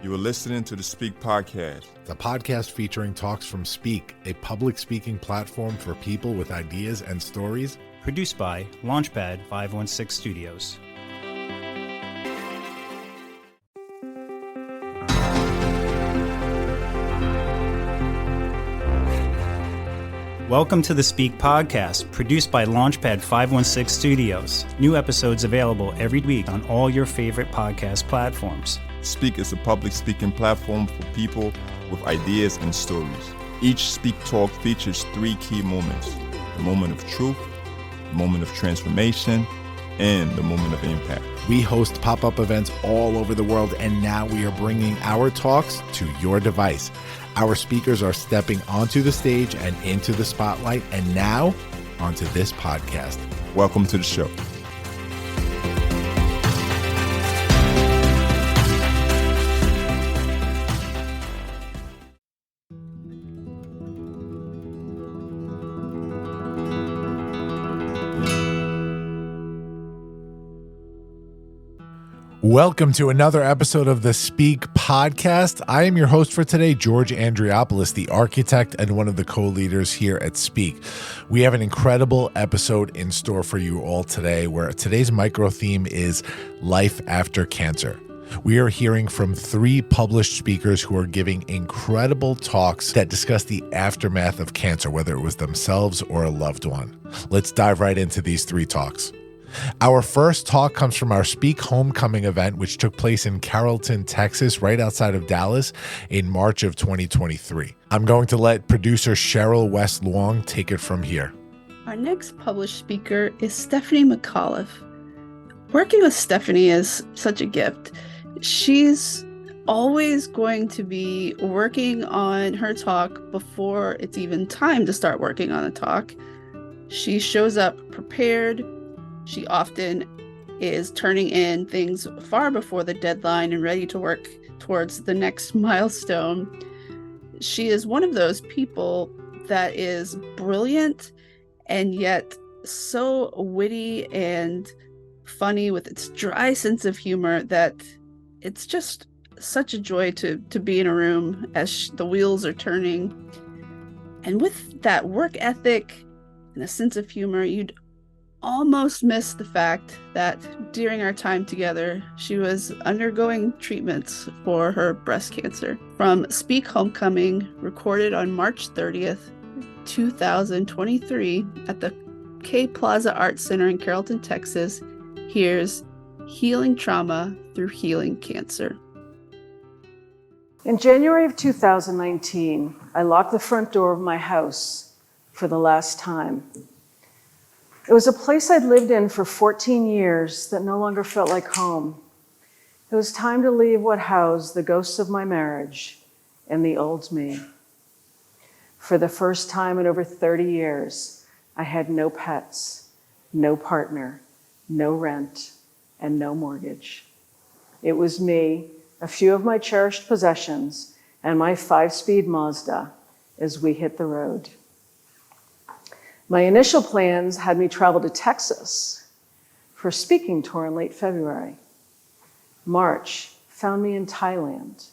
You are listening to the Speak Podcast, the podcast featuring talks from Speak, a public speaking platform for people with ideas and stories. Produced by Launchpad 516 Studios. Welcome to the Speak Podcast, produced by Launchpad 516 Studios. New episodes available every week on all your favorite podcast platforms. Speak is a public speaking platform for people with ideas and stories. Each Speak Talk features three key moments: the moment of truth, the moment of transformation, and the moment of impact. We host pop-up events all over the world, and now we are bringing our talks to your device. Our speakers are stepping onto the stage and into the spotlight, and now onto this podcast. Welcome to the show. Welcome to another episode of the Speak Podcast. I am your host for today, George Andriopoulos, the architect and one of the co-leaders here at Speak. We have an incredible episode in store for you all today, where today's micro theme is life after cancer. We are hearing from three published speakers who are giving incredible talks that discuss the aftermath of cancer, whether it was themselves or a loved one. Let's dive right into these three talks. Our first talk comes from our Speak Homecoming event, which took place in Carrollton, Texas, right outside of Dallas in March of 2023. I'm going to let producer Cheryl West Long take it from here. Our next published speaker is Stephanie McAuliffe. Working with Stephanie is such a gift. She's always going to be working on her talk before it's even time to start working on a talk. She shows up prepared. She often is turning in things far before the deadline and ready to work towards the next milestone. She is one of those people that is brilliant and yet so witty and funny with its dry sense of humor that it's just such a joy to be in a room as the wheels are turning. And with that work ethic and a sense of humor, you'd almost miss the fact that during our time together, she was undergoing treatments for her breast cancer. From Speak Homecoming, recorded on March 30th, 2023 at the K Plaza Arts Center in Carrollton, Texas, here's Healing Trauma Through Healing Cancer. In January of 2019, I locked the front door of my house for the last time. It was a place I'd lived in for 14 years that no longer felt like home. It was time to leave what housed the ghosts of my marriage and the old me. For the first time in over 30 years, I had no pets, no partner, no rent, and no mortgage. It was me, a few of my cherished possessions, and my 5-speed Mazda as we hit the road. My initial plans had me travel to Texas for a speaking tour in late February. March found me in Thailand,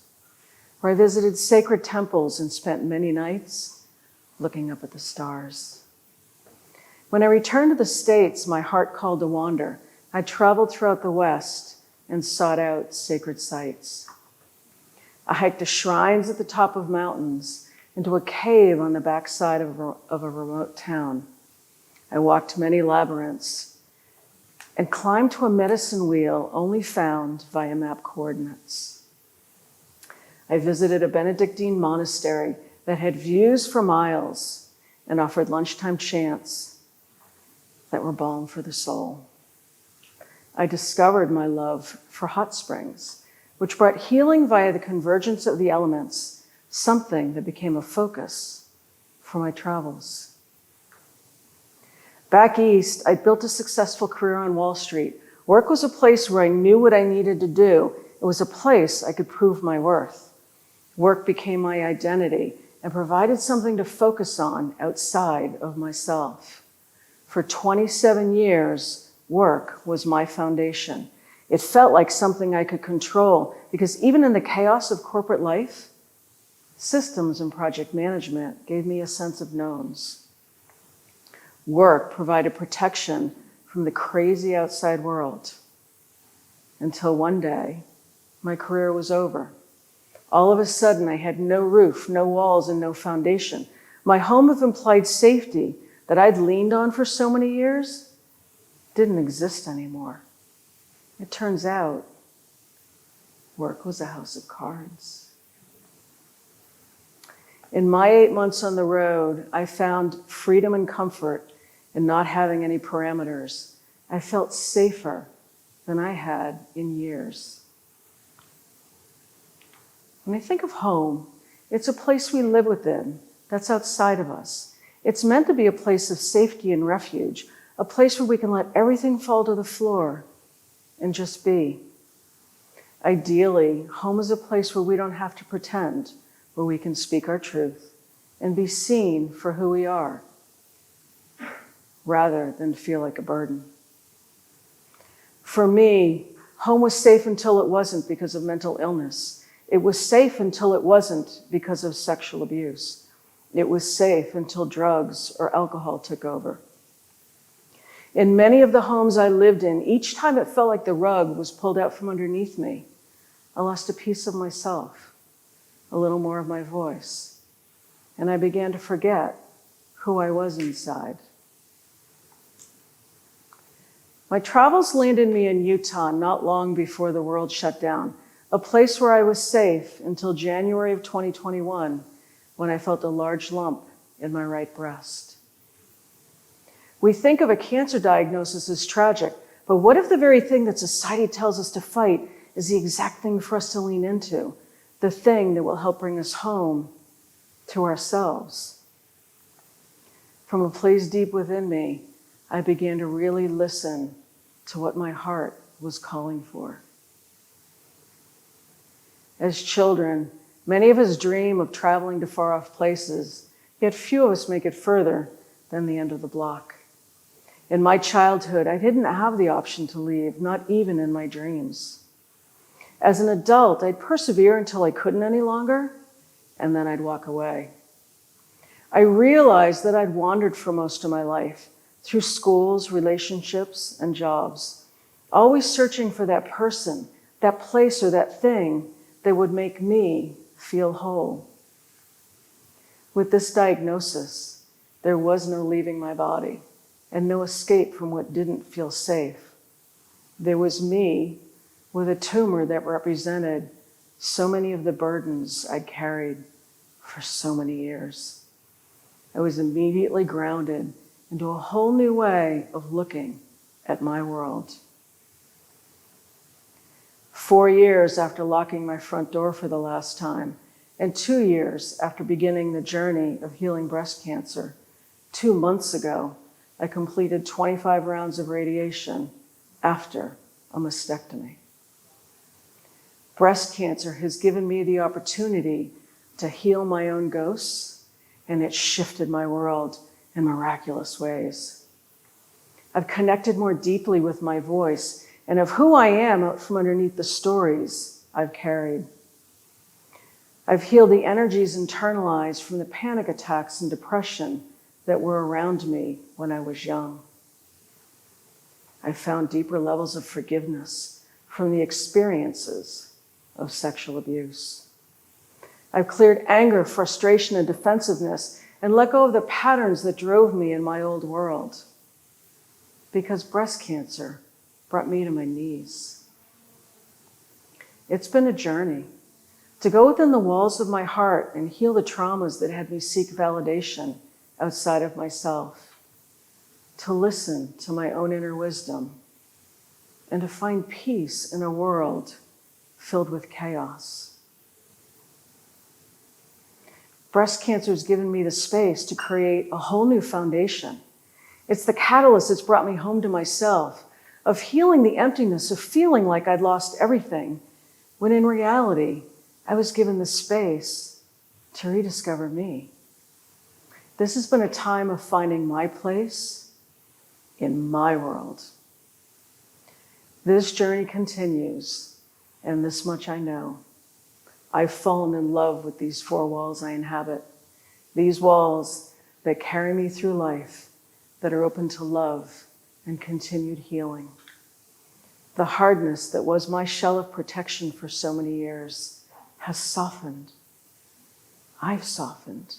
where I visited sacred temples and spent many nights looking up at the stars. When I returned to the States, my heart called to wander. I traveled throughout the West and sought out sacred sites. I hiked to shrines at the top of mountains, into a cave on the backside of a remote town. I walked many labyrinths and climbed to a medicine wheel only found via map coordinates. I visited a Benedictine monastery that had views for miles and offered lunchtime chants that were balm for the soul. I discovered my love for hot springs, which brought healing via the convergence of the elements, something that became a focus for my travels. Back east, I built a successful career on Wall Street. Work was a place where I knew what I needed to do. It was a place I could prove my worth. Work became my identity and provided something to focus on outside of myself. For 27 years, work was my foundation. It felt like something I could control because even in the chaos of corporate life, systems and project management gave me a sense of knowns. Work provided protection from the crazy outside world until one day my career was over. All of a sudden, I had no roof, no walls, and no foundation. My home of implied safety that I'd leaned on for so many years didn't exist anymore. It turns out, work was a house of cards. In my 8 months on the road, I found freedom and comfort in not having any parameters. I felt safer than I had in years. When I think of home, it's a place we live within that's outside of us. It's meant to be a place of safety and refuge, a place where we can let everything fall to the floor and just be. Ideally, home is a place where we don't have to pretend, where we can speak our truth and be seen for who we are, rather than feel like a burden. For me, home was safe until it wasn't because of mental illness. It was safe until it wasn't because of sexual abuse. It was safe until drugs or alcohol took over. In many of the homes I lived in, each time it felt like the rug was pulled out from underneath me, I lost a piece of myself, a little more of my voice, and I began to forget who I was inside. My travels landed me in Utah not long before the world shut down, a place where I was safe until January of 2021, when I felt a large lump in my right breast. We think of a cancer diagnosis as tragic, but what if the very thing that society tells us to fight is the exact thing for us to lean into, the thing that will help bring us home to ourselves? From a place deep within me, I began to really listen to what my heart was calling for. As children, many of us dream of traveling to far-off places, yet few of us make it further than the end of the block. In my childhood, I didn't have the option to leave, not even in my dreams. As an adult, I'd persevere until I couldn't any longer, and then I'd walk away. I realized that I'd wandered for most of my life, through schools, relationships, and jobs, always searching for that person, that place, or that thing that would make me feel whole. With this diagnosis, there was no leaving my body and no escape from what didn't feel safe. There was me with a tumor that represented so many of the burdens I'd carried for so many years. I was immediately grounded into a whole new way of looking at my world. 4 years after locking my front door for the last time, and 2 years after beginning the journey of healing breast cancer, 2 months ago, I completed 25 rounds of radiation after a mastectomy. Breast cancer has given me the opportunity to heal my own ghosts, and it shifted my world in miraculous ways. I've connected more deeply with my voice and of who I am out from underneath the stories I've carried. I've healed the energies internalized from the panic attacks and depression that were around me when I was young. I've found deeper levels of forgiveness from the experiences of sexual abuse. I've cleared anger, frustration, and defensiveness and let go of the patterns that drove me in my old world. Because breast cancer brought me to my knees. It's been a journey to go within the walls of my heart and heal the traumas that had me seek validation outside of myself, to listen to my own inner wisdom, and to find peace in a world filled with chaos. Breast cancer has given me the space to create a whole new foundation. It's the catalyst that's brought me home to myself, of healing the emptiness of feeling like I'd lost everything, when in reality, I was given the space to rediscover me. This has been a time of finding my place in my world. This journey continues, and this much I know. I've fallen in love with these four walls I inhabit, these walls that carry me through life, that are open to love and continued healing. The hardness that was my shell of protection for so many years has softened. I've softened.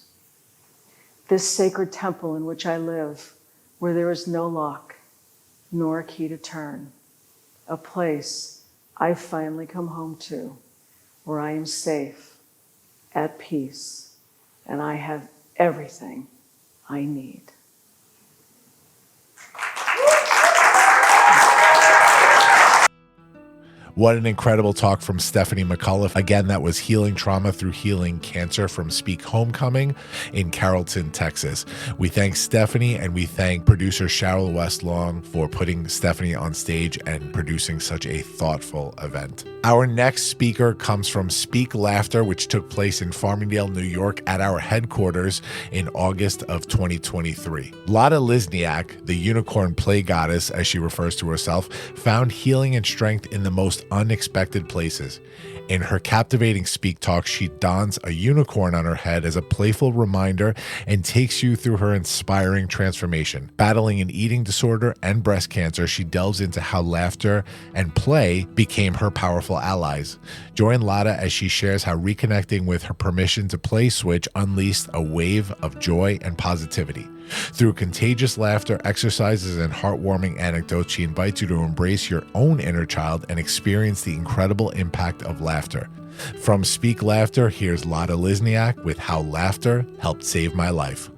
This sacred temple in which I live, where there is no lock, nor a key to turn, a place I've finally come home to, where I am safe, at peace, and I have everything I need. What an incredible talk from Stephanie McAuliffe. Again, that was Healing Trauma Through Healing Cancer from Speak Homecoming in Carrollton, Texas. We thank Stephanie and we thank producer Cheryl Westlong for putting Stephanie on stage and producing such a thoughtful event. Our next speaker comes from Speak Laughter, which took place in Farmingdale, New York at our headquarters in August of 2023. Lotta Lizniak, the unicorn play goddess, as she refers to herself, found healing and strength in the most unexpected places. In her captivating Speak Talk, she dons a unicorn on her head as a playful reminder and takes you through her inspiring transformation. Battling an eating disorder and breast cancer, she delves into how laughter and play became her powerful allies. Join Lotta as she shares how reconnecting with her permission to play switch unleashed a wave of joy and positivity. Through contagious laughter, exercises, and heartwarming anecdotes, she invites you to embrace your own inner child and experience the incredible impact of laughter. From Speak Laughter, here's Lotta Lizniak with How Laughter Helped Save My Life.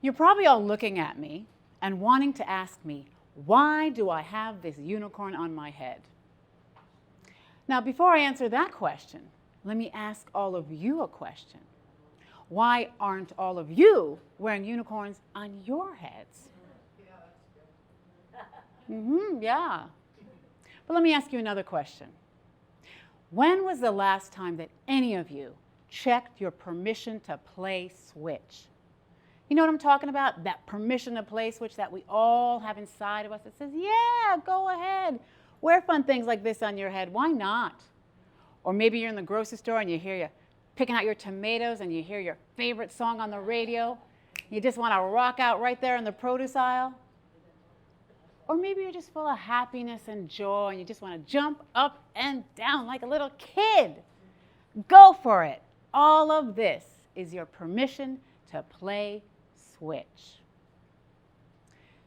You're probably all looking at me and wanting to ask me, why do I have this unicorn on my head? Now, before I answer that question, let me ask all of you a question. Why aren't all of you wearing unicorns on your heads? Yeah. But let me ask you another question. When was the last time that any of you checked your permission to play switch? You know what I'm talking about? That permission to play switch that we all have inside of us that says, yeah, go ahead. Wear fun things like this on your head. Why not? Or maybe you're in the grocery store and you hear you picking out your tomatoes and you hear your favorite song on the radio. You just want to rock out right there in the produce aisle. Or maybe you're just full of happiness and joy and you just want to jump up and down like a little kid. Go for it. All of this is your permission to play switch.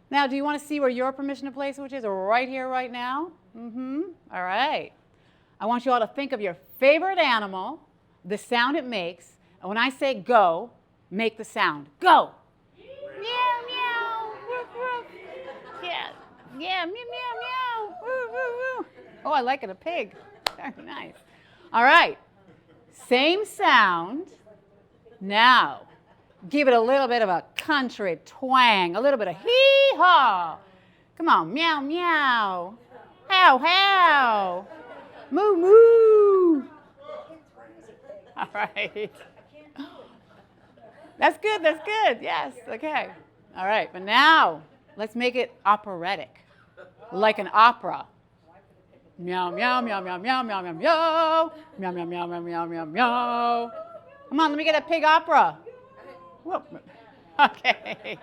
Now, do you want to see where your permission to play switch is? Right here, right now? All right. I want you all to think of your favorite animal, the sound it makes, and when I say go, make the sound. Go! Meow, meow, woof, woof. Yeah, meow, meow, meow, woo, woo, woo. Oh, I like it, a pig. Very nice. All right, same sound. Now, give it a little bit of a country twang, a little bit of hee-haw. Come on, meow, meow. How, how. Moo, moo. All right. That's good, yes, okay. All right, but now let's make it operatic, like an opera. Meow, meow, meow, meow, meow, meow, meow, meow, meow, meow, meow, meow, meow, meow, meow. Come on, let me get a pig opera. Whoop. Okay.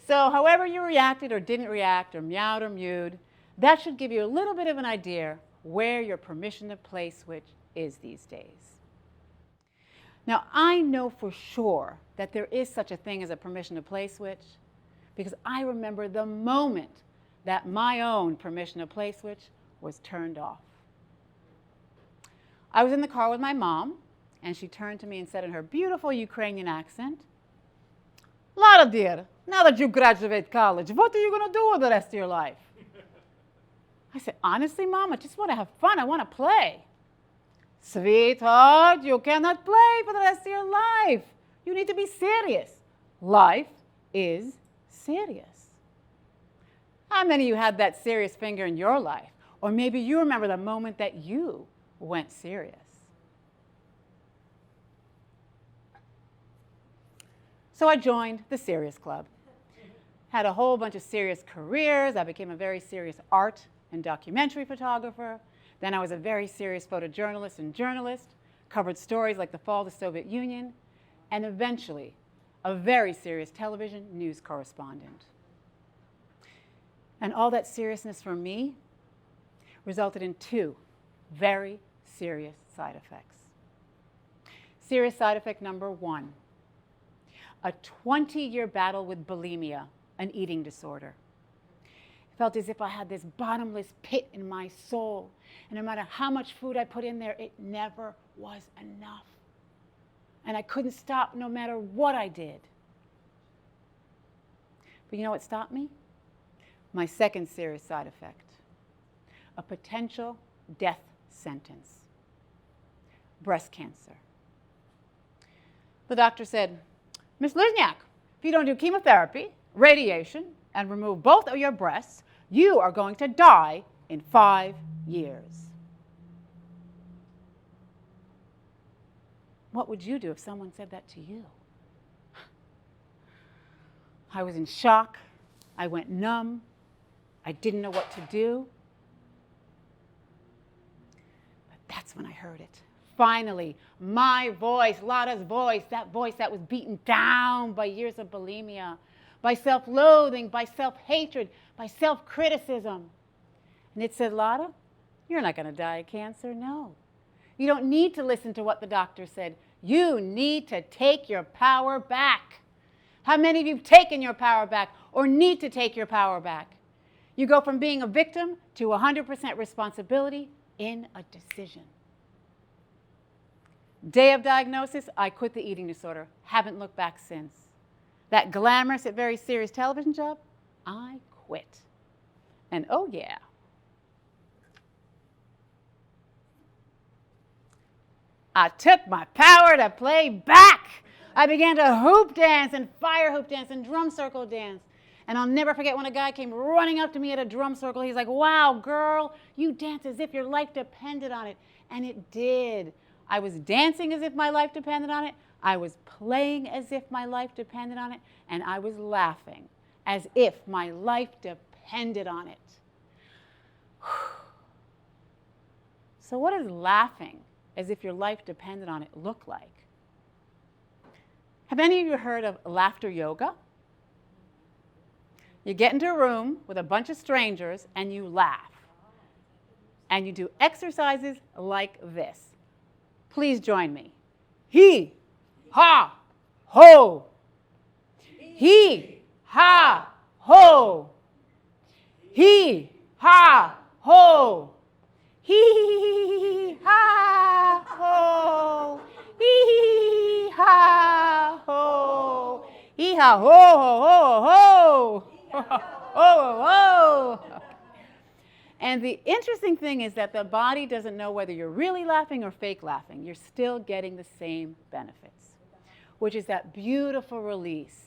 So however you reacted or didn't react or meowed or mewed, that should give you a little bit of an idea where your permission to play switch is these days. Now, I know for sure that there is such a thing as a permission to play switch because I remember the moment that my own permission to play switch was turned off. I was in the car with my mom, and she turned to me and said in her beautiful Ukrainian accent, Lotta dear, now that you graduate college, what are you going to do with the rest of your life? I said, honestly, Mom, I just want to have fun. I want to play. Sweetheart, you cannot play for the rest of your life. You need to be serious. Life is serious. How many of you had that serious finger in your life? Or maybe you remember the moment that you went serious. So I joined the Serious Club. Had a whole bunch of serious careers. I became a very serious art and documentary photographer. Then I was a very serious photojournalist and journalist, covered stories like the fall of the Soviet Union, and eventually a very serious television news correspondent. And all that seriousness for me resulted in 2 very serious side effects. Serious side effect number 1, a 20-year battle with bulimia, an eating disorder. It felt as if I had this bottomless pit in my soul, and no matter how much food I put in there, it never was enough. And I couldn't stop no matter what I did. But you know what stopped me? My second serious side effect, a potential death sentence, breast cancer. The doctor said, Ms. Lizniak, if you don't do chemotherapy, radiation, and remove both of your breasts, you are going to die in 5 years. What would you do if someone said that to you? I was in shock. I went numb. I didn't know what to do. But that's when I heard it. Finally, my voice, Lada's voice, that voice that was beaten down by years of bulimia, by self-loathing, by self-hatred, by self-criticism. And it said, Lada, you're not going to die of cancer, no. You don't need to listen to what the doctor said. You need to take your power back. How many of you have taken your power back or need to take your power back? You go from being a victim to 100% responsibility in a decision. Day of diagnosis, I quit the eating disorder. Haven't looked back since. That glamorous yet very serious television job, I quit. And oh yeah, I took my power to play back. I began to hoop dance and fire hoop dance and drum circle dance. And I'll never forget when a guy came running up to me at a drum circle. He's like, wow, girl, you dance as if your life depended on it. And it did. I was dancing as if my life depended on it. I was playing as if my life depended on it. And I was laughing as if my life depended on it. So what does laughing as if your life depended on it look like? Have any of you heard of laughter yoga? You get into a room with a bunch of strangers and you laugh. And you do exercises like this. Please join me. He, ha, ho. He, ha, ho. He, ha, ho. He, ha, ho. Hee ha ho. Hee ha ho ho ho ho. Ho ho ho. And the interesting thing is that the body doesn't know whether you're really laughing or fake laughing. You're still getting the same benefits, which is that beautiful release.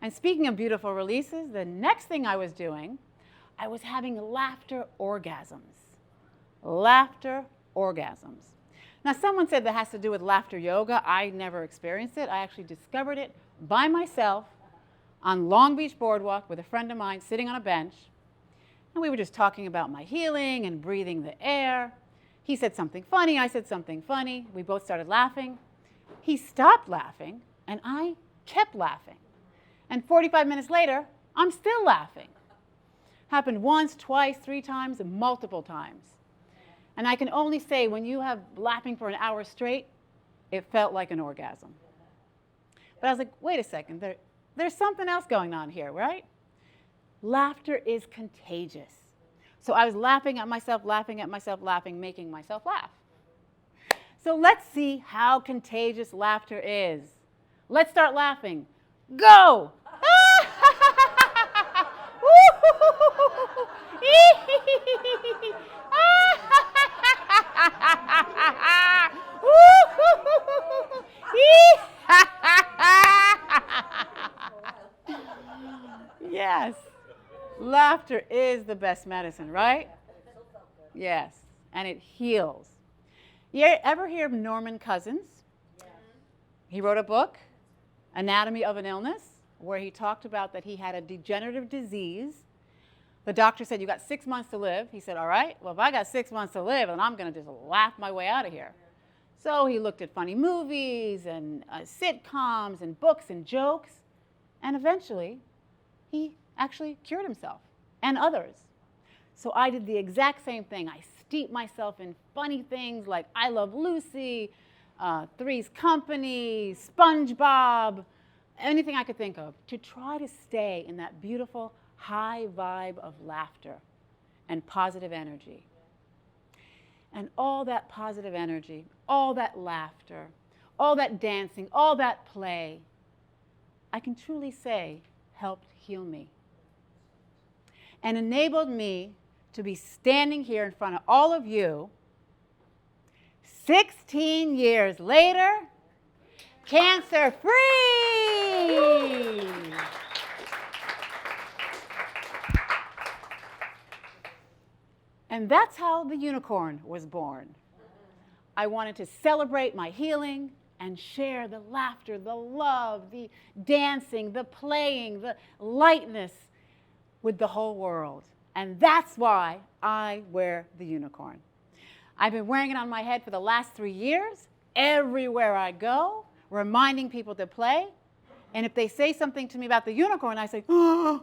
And speaking of beautiful releases, the next thing I was doing, I was having laughter orgasms. Laughter orgasms. Now, someone said that has to do with laughter yoga. I never experienced it. I actually discovered it by myself on Long Beach Boardwalk with a friend of mine sitting on a bench. And we were just talking about my healing and breathing the air. He said something funny. I said something funny. We both started laughing. He stopped laughing, and I kept laughing. And 45 minutes later, I'm still laughing. Happened once, twice, 3 times, multiple times. And I can only say when you have laughing for an hour straight, it felt like an orgasm. But I was like, wait a second, there's something else going on here, right? Laughter is contagious. So I was laughing at myself, laughing, making myself laugh. So let's see how contagious laughter is. Let's start laughing. Go! Yes. Laughter is the best medicine, right? Yes. And it heals. You ever hear of Norman Cousins? He wrote a book, Anatomy of an Illness. where he talked about that he had a degenerative disease. The doctor said, you got 6 months to live. He said, all right, well, if I got 6 months to live, then I'm going to just laugh my way out of here. So he looked at funny movies and sitcoms and books and jokes, and eventually he actually cured himself and others. So I did the exact same thing. I steeped myself in funny things like I Love Lucy, Three's Company, SpongeBob, anything I could think of, to try to stay in that beautiful high vibe of laughter and positive energy. And all that positive energy, all that laughter, all that dancing, all that play, I can truly say helped heal me and enabled me to be standing here in front of all of you 16 years later, cancer-free. And that's how the unicorn was born. I wanted to celebrate my healing and share the laughter, the love, the dancing, the playing, the lightness with the whole world. And that's why I wear the unicorn. I've been wearing it on my head for the last 3 years, everywhere I go, reminding people to play. And if they say something to me about the unicorn, I say, oh,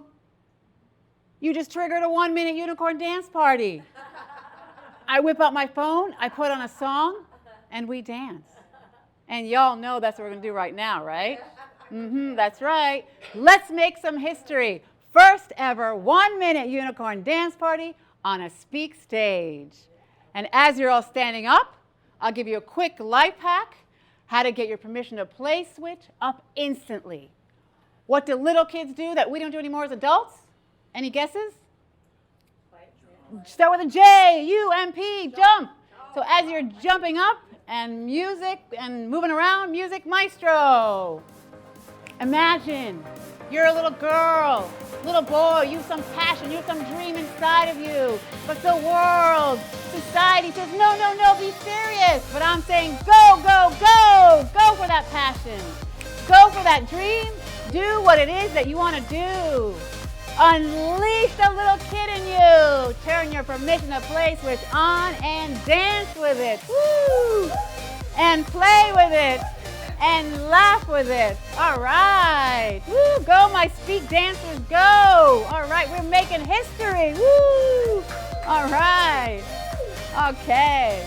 you just triggered a 1-minute unicorn dance party. I whip out my phone, I put on a song, and we dance. And y'all know that's what we're going to do right now, right? That's right. Let's make some history. First ever 1-minute unicorn dance party on a Speak stage. And as you're all standing up, I'll give you a quick life hack, how to get your permission to play switch up instantly. What do little kids do that we don't do anymore as adults? Any guesses? Start with a J, U-M-P, jump. So as you're jumping up and music and moving around, music maestro. Imagine you're a little girl, little boy, you have some passion, you have some dream inside of you. But the world, society says, no, no, no, be serious. But I'm saying, go, go, go. Go for that passion. Go for that dream. Do what it is that you want to do. Unleash the little kid in you. Turn your permission to play switch on and dance with it. Woo! And play with it. And laugh with it. All right. Woo! Go, my Speak dancers, go. All right, we're making history. Woo! All right. Okay.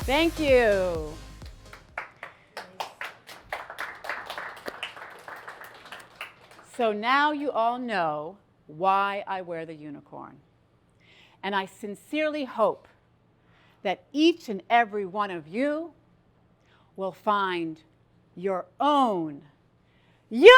Thank you. So now you all know why I wear the unicorn. And I sincerely hope that each and every one of you will find your own unicorn.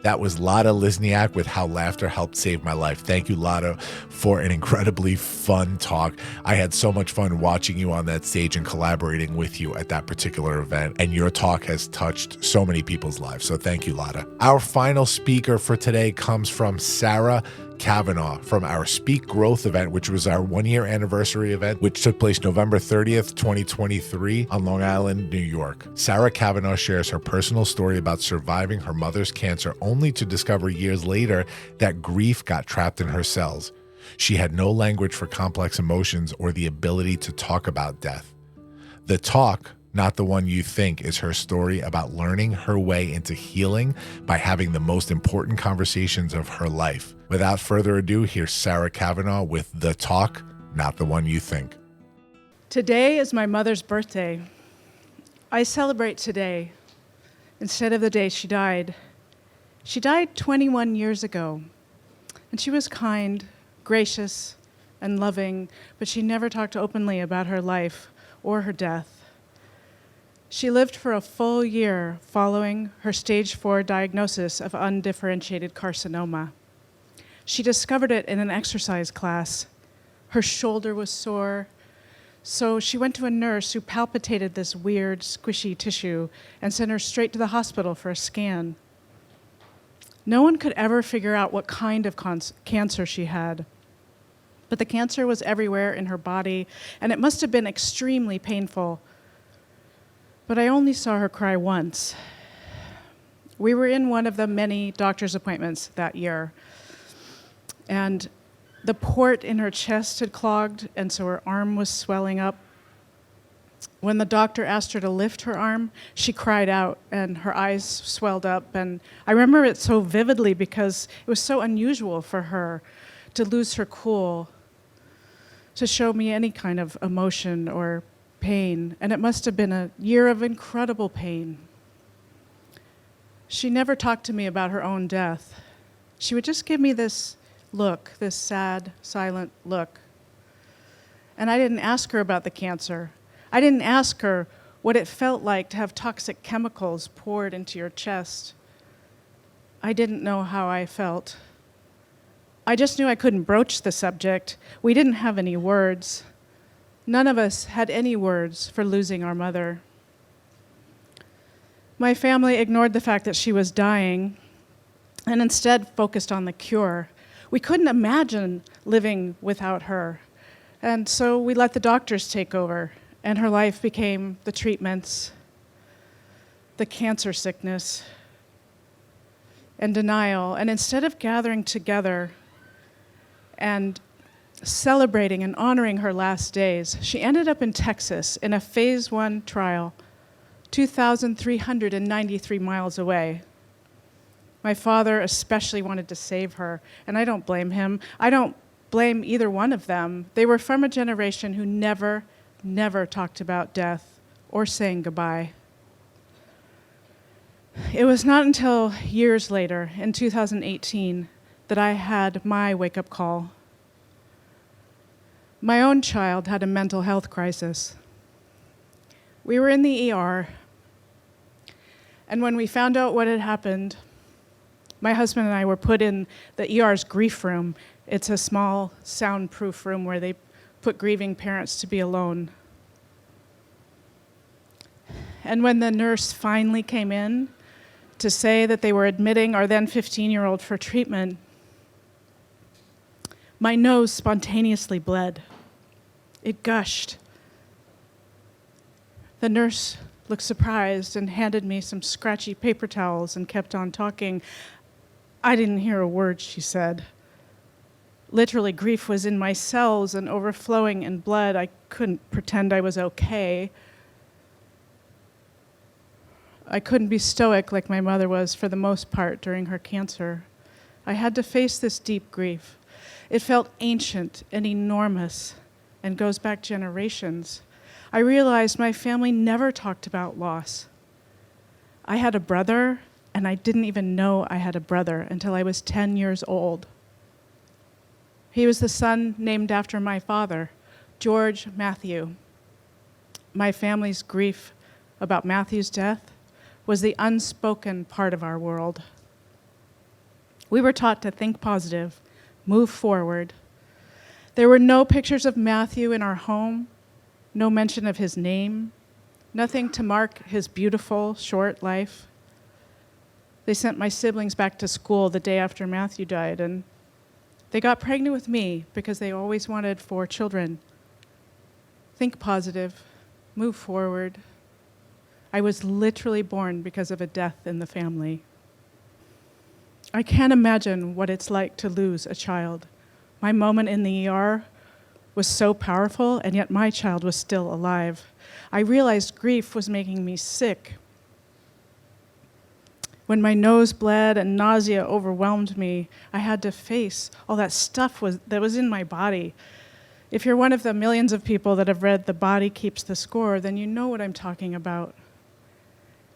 That was Lotta Lisniak with How Laughter Helped Save My Life. Thank you, Lotta, for an incredibly fun talk. I had so much fun watching you on that stage and collaborating with you at that particular event. And your talk has touched so many people's lives. So thank you, Lotta. Our final speaker for today comes from Sarah Kavanaugh from our Speak Growth event, which was our 1-year anniversary event, which took place November 30th, 2023 on Long Island, New York. Sarah Kavanaugh shares her personal story about surviving her mother's cancer only to discover years later that grief got trapped in her cells. She had no language for complex emotions or the ability to talk about death. The Talk, Not the One You Think, is her story about learning her way into healing by having the most important conversations of her life. Without further ado, here's Sarah Kavanaugh with The Talk, Not the One You Think. Today is my mother's birthday. I celebrate today instead of the day she died. She died 21 years ago, and she was kind, gracious, and loving, but she never talked openly about her life or her death. She lived for a full year following her stage 4 diagnosis of undifferentiated carcinoma. She discovered it in an exercise class. Her shoulder was sore, so she went to a nurse who palpitated this weird, squishy tissue and sent her straight to the hospital for a scan. No one could ever figure out what kind of cancer she had. But the cancer was everywhere in her body, and it must have been extremely painful. But I only saw her cry once. We were in one of the many doctor's appointments that year, and the port in her chest had clogged, and so her arm was swelling up. When the doctor asked her to lift her arm, she cried out, and her eyes swelled up. And I remember it so vividly because it was so unusual for her to lose her cool, to show me any kind of emotion or pain. And it must have been a year of incredible pain. She never talked to me about her own death. She would just give me this look, this sad, silent look. And I didn't ask her about the cancer. I didn't ask her what it felt like to have toxic chemicals poured into your chest. I didn't know how I felt. I just knew I couldn't broach the subject. We didn't have any words. None of us had any words for losing our mother. My family ignored the fact that she was dying and instead focused on the cure. We couldn't imagine living without her. And so we let the doctors take over, and her life became the treatments, the cancer sickness, and denial. And instead of gathering together and celebrating and honoring her last days, she ended up in Texas in a phase 1 trial, 2,393 miles away. My father especially wanted to save her, and I don't blame him. I don't blame either one of them. They were from a generation who never talked about death or saying goodbye. It was not until years later, in 2018, that I had my wake-up call. My own child had a mental health crisis. We were in the ER, and when we found out what had happened, my husband and I were put in the ER's grief room. It's a small, soundproof room where they put grieving parents to be alone. And when the nurse finally came in to say that they were admitting our then 15-year-old for treatment, my nose spontaneously bled. It gushed. The nurse looked surprised and handed me some scratchy paper towels and kept on talking. I didn't hear a word she said. Literally, grief was in my cells and overflowing in blood. I couldn't pretend I was okay. I couldn't be stoic like my mother was for the most part during her cancer. I had to face this deep grief. It felt ancient and enormous and goes back generations. I realized my family never talked about loss. I had a brother, and I didn't even know I had a brother until I was 10 years old. He was the son named after my father, George Matthew. My family's grief about Matthew's death was the unspoken part of our world. We were taught to think positive, move forward. There were no pictures of Matthew in our home, no mention of his name, nothing to mark his beautiful, short life. They sent my siblings back to school the day after Matthew died, and they got pregnant with me because they always wanted 4 children. Think positive, move forward. I was literally born because of a death in the family. I can't imagine what it's like to lose a child. My moment in the ER was so powerful, and yet my child was still alive. I realized grief was making me sick. When my nose bled and nausea overwhelmed me, I had to face all that stuff that was in my body. If you're one of the millions of people that have read The Body Keeps the Score, then you know what I'm talking about.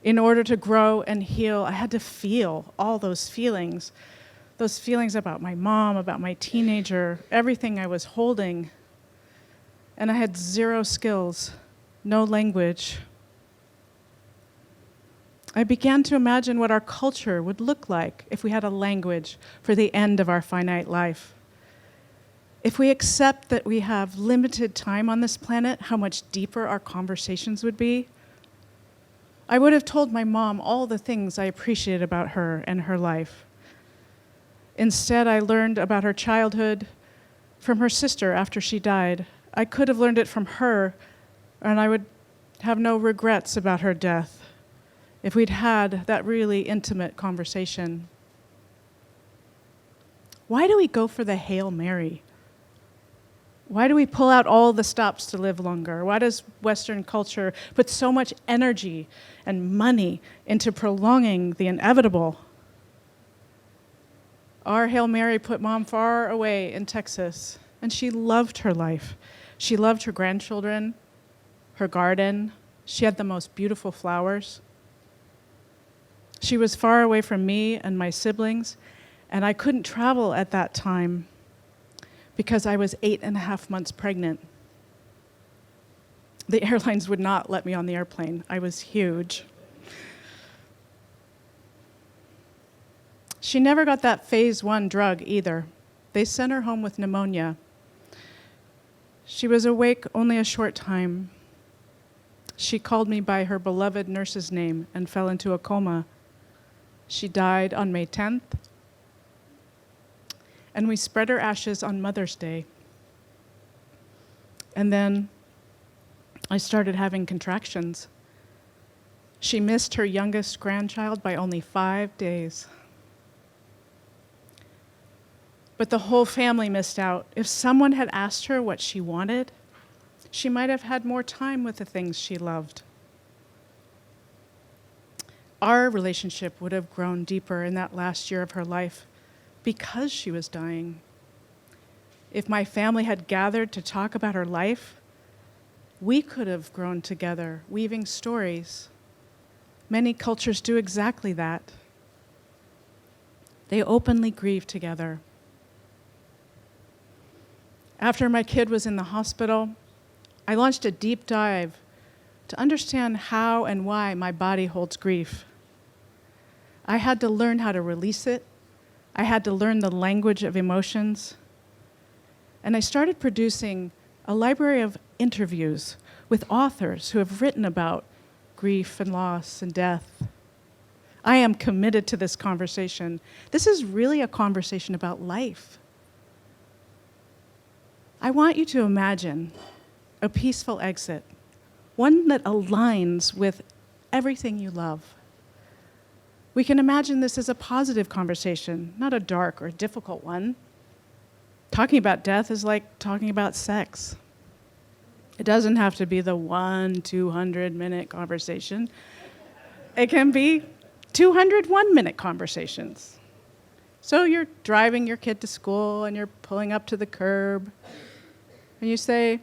In order to grow and heal, I had to feel all those feelings about my mom, about my teenager, everything I was holding. And I had 0 skills, no language. I began to imagine what our culture would look like if we had a language for the end of our finite life. If we accept that we have limited time on this planet, how much deeper our conversations would be. I would have told my mom all the things I appreciated about her and her life. Instead, I learned about her childhood, from her sister after she died. I could have learned it from her, and I would have no regrets about her death if we'd had that really intimate conversation. Why do we go for the Hail Mary? Why do we pull out all the stops to live longer? Why does Western culture put so much energy and money into prolonging the inevitable? Our Hail Mary put Mom far away in Texas, and she loved her life. She loved her grandchildren, her garden. She had the most beautiful flowers. She was far away from me and my siblings, and I couldn't travel at that time because I was 8.5 months pregnant. The airlines would not let me on the airplane. I was huge. She never got that phase 1 drug either. They sent her home with pneumonia. She was awake only a short time. She called me by her beloved nurse's name and fell into a coma. She died on May 10th. And we spread her ashes on Mother's Day. And then I started having contractions. She missed her youngest grandchild by only 5 days. But the whole family missed out. If someone had asked her what she wanted, she might have had more time with the things she loved. Our relationship would have grown deeper in that last year of her life because she was dying. If my family had gathered to talk about her life, we could have grown together, weaving stories. Many cultures do exactly that. They openly grieve together. After my kid was in the hospital, I launched a deep dive to understand how and why my body holds grief. I had to learn how to release it. I had to learn the language of emotions. And I started producing a library of interviews with authors who have written about grief and loss and death. I am committed to this conversation. This is really a conversation about life. I want you to imagine a peaceful exit, one that aligns with everything you love. We can imagine this as a positive conversation, not a dark or difficult one. Talking about death is like talking about sex. It doesn't have to be the 200-minute conversation. It can be 200 one-minute conversations. So you're driving your kid to school and you're pulling up to the curb and you say,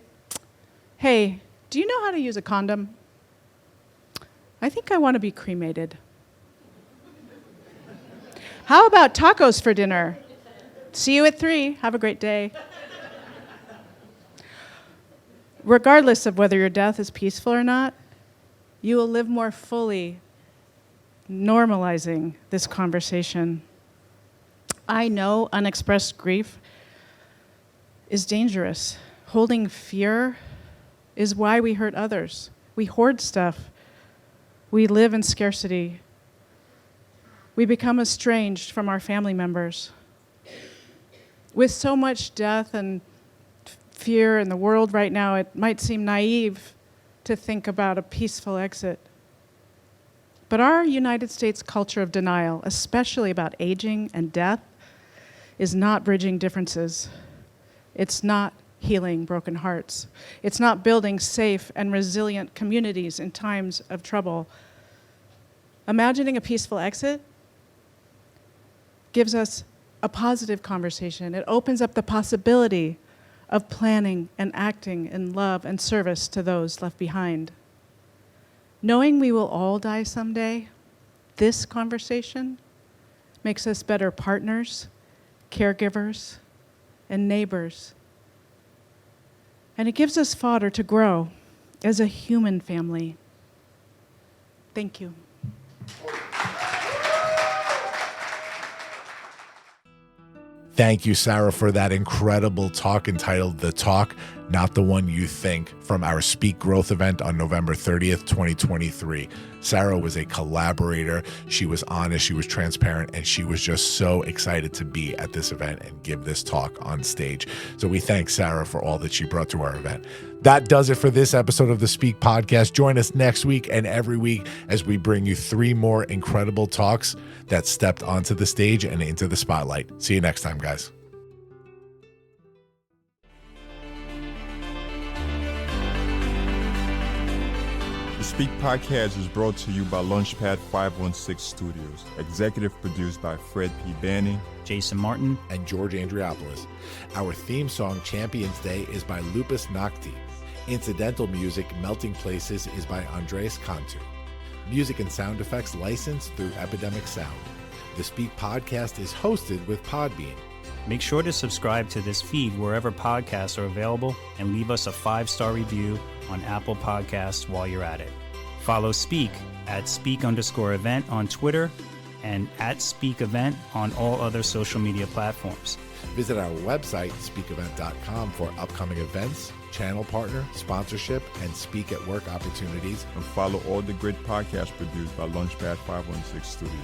"Hey, do you know how to use a condom? I think I want to be cremated. How about tacos for dinner? See you at 3. Have a great day." Regardless of whether your death is peaceful or not, you will live more fully, normalizing this conversation. I know unexpressed grief is dangerous. Holding fear is why we hurt others. We hoard stuff. We live in scarcity. We become estranged from our family members. With so much death and fear in the world right now, it might seem naive to think about a peaceful exit. But our United States culture of denial, especially about aging and death, is not bridging differences. It's not healing broken hearts. It's not building safe and resilient communities in times of trouble. Imagining a peaceful exit gives us a positive conversation. It opens up the possibility of planning and acting in love and service to those left behind. Knowing we will all die someday, this conversation makes us better partners, caregivers, and neighbors. And it gives us fodder to grow as a human family. Thank you. Thank you, Sarah, for that incredible talk entitled The Talk. not the one you think, from our Speak Growth event on November 30th, 2023. Sarah was a collaborator. She was honest, she was transparent, and she was just so excited to be at this event and give this talk on stage. So we thank Sarah for all that she brought to our event. That does it for this episode of the Speak Podcast. Join us next week and every week as we bring you 3 more incredible talks that stepped onto the stage and into the spotlight. See you next time, guys. The Speak Podcast is brought to you by Launchpad 516 Studios. Executive produced by Fred P. Banning, Jason Martin, and George Andriopoulos. Our theme song, Champions Day, is by Lupus Nocti. Incidental music, Melting Places, is by Andres Cantu. Music and sound effects licensed through Epidemic Sound. The Speak Podcast is hosted with Podbean. Make sure to subscribe to this feed wherever podcasts are available and leave us a 5-star review on Apple Podcasts while you're at it. Follow Speak at Speak_event on Twitter and at Speak Event on all other social media platforms. Visit our website, speakevent.com, for upcoming events, channel partner, sponsorship, and Speak at Work opportunities. and follow all the great podcasts produced by Launchpad 516 Studios.